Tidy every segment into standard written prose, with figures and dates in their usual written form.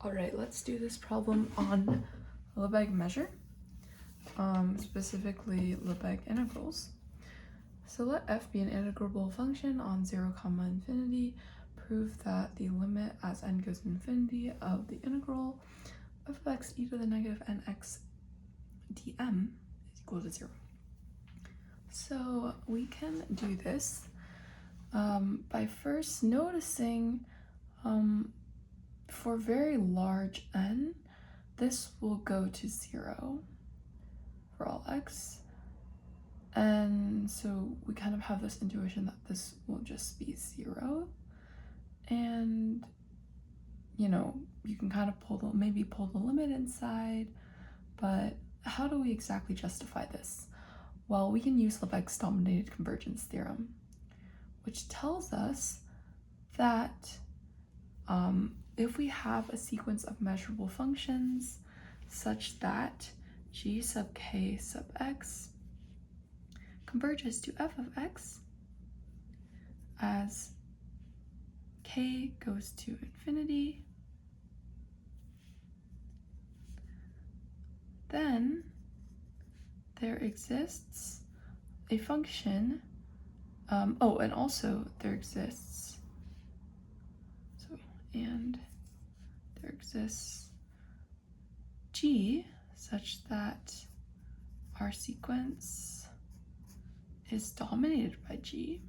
All right, let's do this problem on Lebesgue measure, specifically Lebesgue integrals. So let f be an integrable function on 0, infinity. Prove that the limit as n goes to infinity of the integral of x e to the negative nx dm is equal to 0. So we can do this by first noticing for very large n, this will go to 0 for all x. And so we kind of have this intuition that this will just be 0. And, you can kind of maybe pull the limit inside, but how do we exactly justify this? Well, we can use Lebesgue's dominated convergence theorem, which tells us that if we have a sequence of measurable functions such that g sub k sub x converges to f of x as k goes to infinity, then there exists a function, and also there exists g such that our sequence is dominated by g.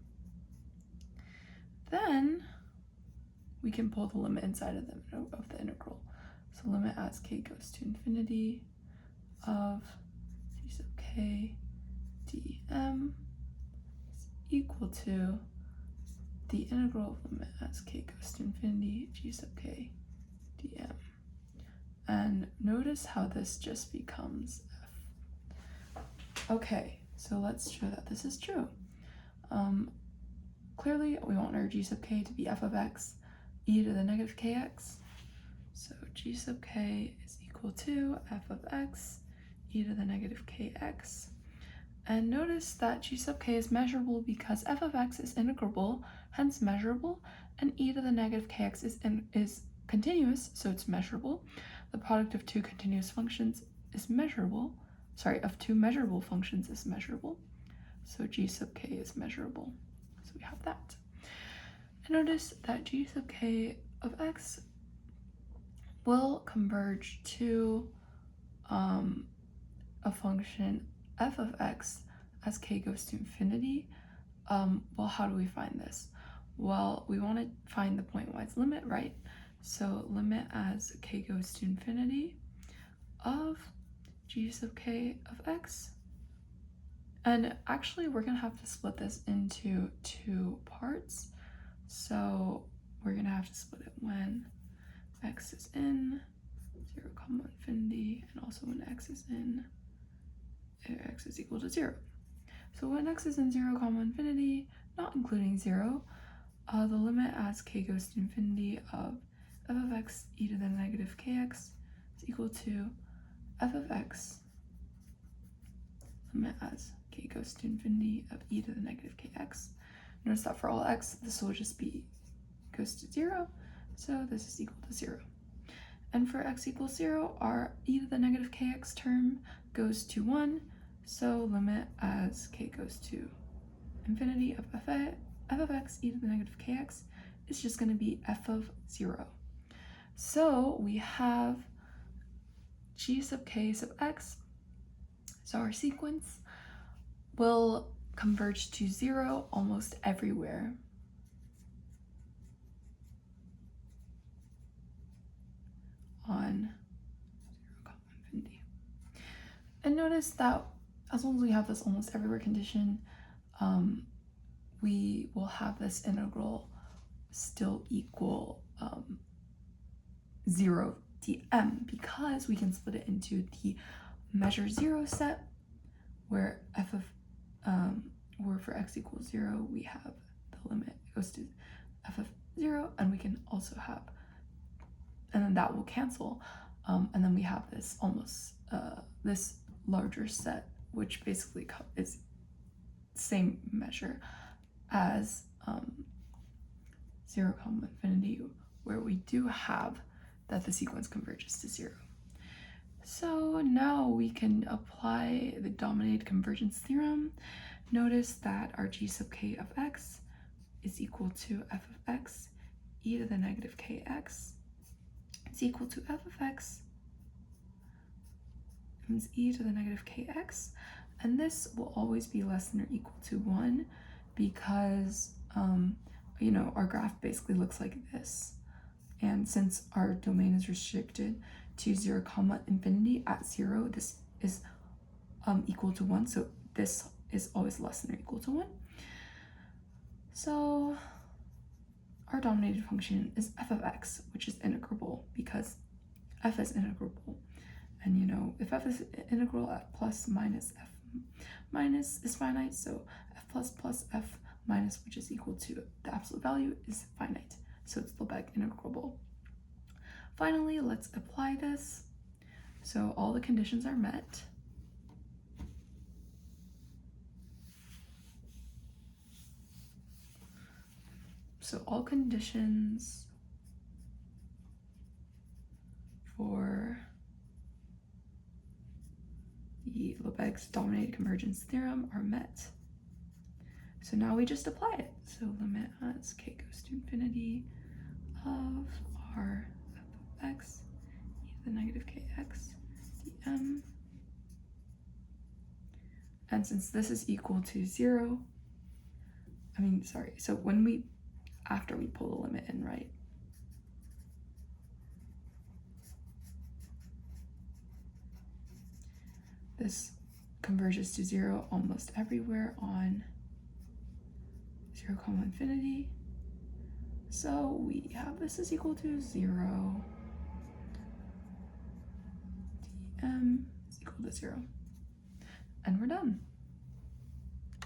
Then we can pull the limit inside of the integral. So limit as k goes to infinity of g sub k dm is equal to the integral of limit as k goes to infinity g sub k dm. And notice how this just becomes f. Okay, so let's show that this is true. Clearly, we want our g sub k to be f of x e to the negative kx. So g sub k is equal to f of x e to the negative kx. And notice that g sub k is measurable because f of x is integrable, hence measurable, and e to the negative kx is continuous, so it's measurable. The product of two continuous functions is measurable. Of two measurable functions is measurable. So g sub k is measurable. So we have that. And notice that g sub k of x will converge to a function f of x as k goes to infinity. Well, how do we find this? Well, we want to find the pointwise limit, right? So limit as k goes to infinity of g sub k of x. And actually, we're going to have to split this into two parts. So we're going to have to split it when x is in 0, infinity, and also when x is equal to 0. So when x is in 0, infinity, not including 0, the limit as k goes to infinity of f of x e to the negative kx is equal to f of x limit as k goes to infinity of e to the negative kx. Notice that for all x, this will just be goes to 0, so this is equal to 0. And for x equals 0, our e to the negative kx term goes to 1, so limit as k goes to infinity of f of x e to the negative kx is just going to be f of 0. So we have g sub k sub x, so our sequence will converge to 0 almost everywhere. On 0, infinity. And notice that as long as we have this almost everywhere condition, we will have this integral still equal 0 dm, because we can split it into the measure 0 set, where where for x equals 0, we have the limit goes to f of 0, and we can also have, and then that will cancel, and then we have this almost this larger set, which basically is same measure as 0, infinity, where we do have that the sequence converges to 0. So now we can apply the dominated convergence theorem. Notice that our g sub k of x is equal to f of x e to the negative kx is equal to f of x times e to the negative kx, and this will always be less than or equal to 1 because our graph basically looks like this. And since our domain is restricted to 0, infinity, at 0 this is equal to 1, so this is always less than or equal to 1. So our dominated function is f of x, which is integrable because f is integrable. And if f is integral at plus minus f minus is finite, so f plus f minus, which is equal to the absolute value, is finite. So it's Lebesgue integrable. Finally, let's apply this. So all the conditions are met. So all conditions for the Lebesgue's dominated convergence theorem are met. So now we just apply it. So limit as k goes to infinity of r f of x e to the negative kx dm. And since this is equal to 0, so after we pull the limit in, right? This converges to 0 almost everywhere on 0, infinity. So we have this is equal to 0. dm is equal to 0. And we're done.